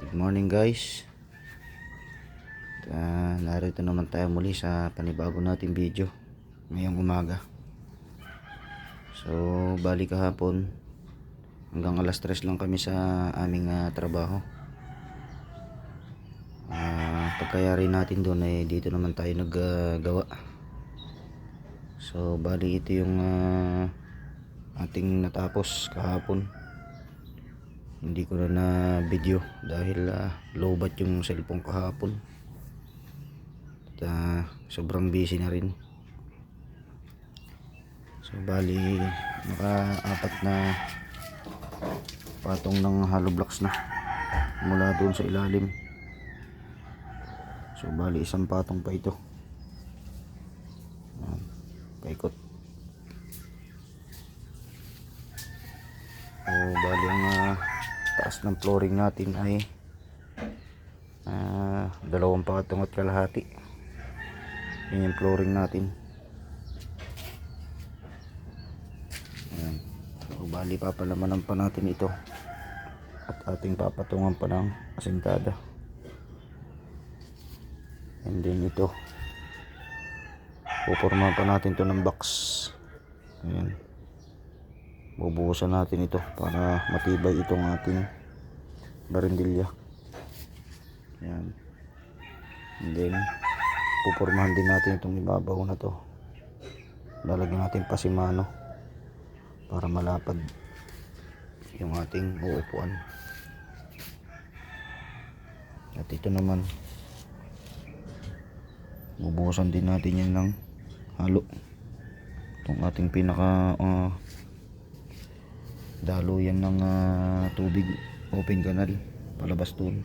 Good morning guys. Narito naman tayo muli sa panibago nating video ngayong umaga. So bali kahapon hanggang alas 3 lang kami sa aming trabaho. Pagkayari natin doon ay dito naman tayo naggawa. So bali ito yung ating natapos kahapon. Hindi ko na video dahil lowbat yung cellphone kahapon. At sobrang busy na rin. So bali naka-apat na patong ng hollow blocks na mula doon sa ilalim. So bali isang patong pa ito. Paikot. So bali ang taas ng flooring natin ay 2 patong at kalahati. Yan yung flooring natin. Ayan. So bali papalamanan pa natin ito at ating papatungan pa ng asintada. And then ito puporma pa natin to ng box. Ayan. Bubuhusan natin ito para matibay itong ating barindilya. Ayan. And then pupormahan din natin itong ibabaw na to. Lalagyan natin pasimano para malapad yung ating uupuan. At ito naman bubuhusan din natin yan ng halo. Itong ating pinaka daluyan ng tubig, open canal palabas doon.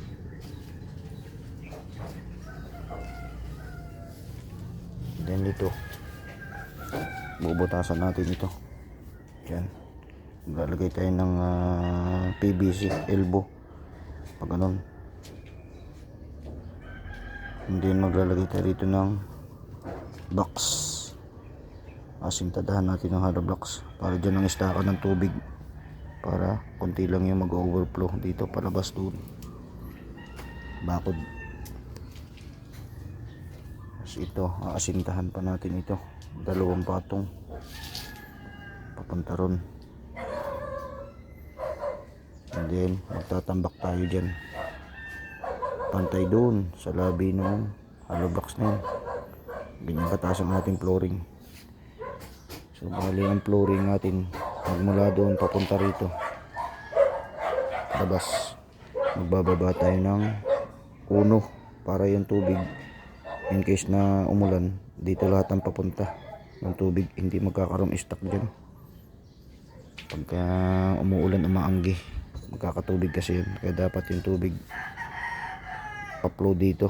Then dito bubutasan natin ito. Yan, lalagay tayo ng PVC elbow pag ganun. And then maglalagay tayo dito ng box. Asintadahan natin ng hollow blocks para dyan ang istakan ng tubig, para konti lang yung mag-overflow dito palabas doon bakod. Tapos ito aasintahan pa natin ito, 2 patong papunta ron. And then magtatambak tayo dyan pantay doon sa labi ng hollow blocks na yun. Ganyan kataas ang ating flooring. So bali ang flooring natin magmula doon papunta rito labas, magbababa tayo ng uno para yung tubig in case na umulan dito lahat ang papunta ng tubig, hindi magkakaroon stock dyan. Pagka umuulan umaanggi magkakatubig kasi yun, kaya dapat yung tubig pa-flow dito.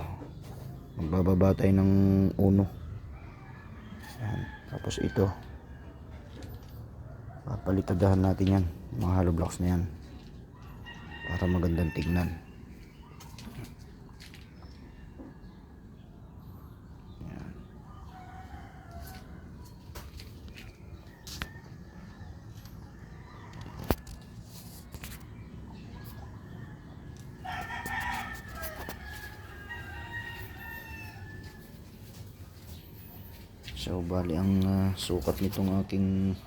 Magbababa tayo ng uno. Yan. Tapos ito papalitadahan natin yan, mga hollow blocks na yan, para magandang tignan. Yan. So bali ang sukat nitong aking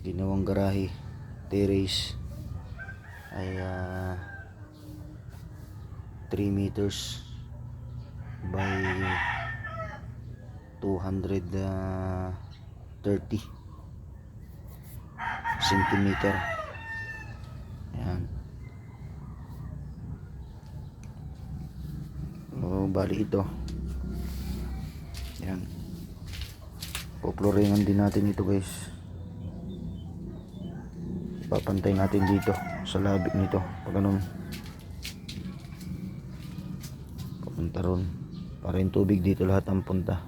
ginawang garahe terrace ay 3 meters by 230 centimeter. Ayan. O bali ito. Ayan. Poploringan din natin ito guys. Papantay natin dito sa labi nito pag ganun papunta ron, para yung tubig dito lahat ang punta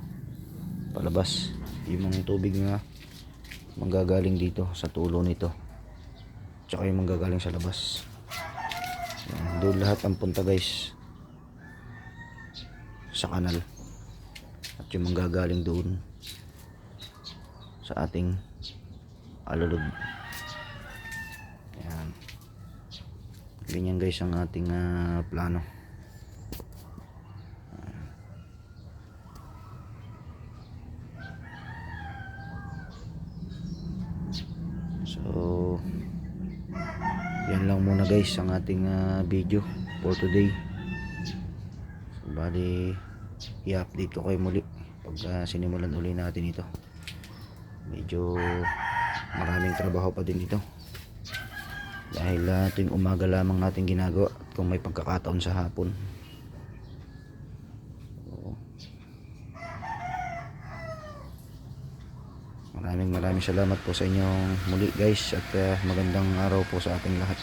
palabas, yung mga tubig nga manggagaling dito sa tulo nito tsaka yung manggagaling sa labas. Yan, doon lahat ang punta guys sa kanal, at yung manggagaling doon sa ating alulod. Ganyan guys ang ating plano. So yan lang muna guys ang ating video for today. So, bali i-update ko kayo muli pag sinimulan uli natin ito. Medyo maraming trabaho pa din ito dahil tuwing umaga lamang natin ginagawa at kung may pagkakataon sa hapon. So, maraming salamat po sa inyong muli guys at magandang araw po sa ating lahat.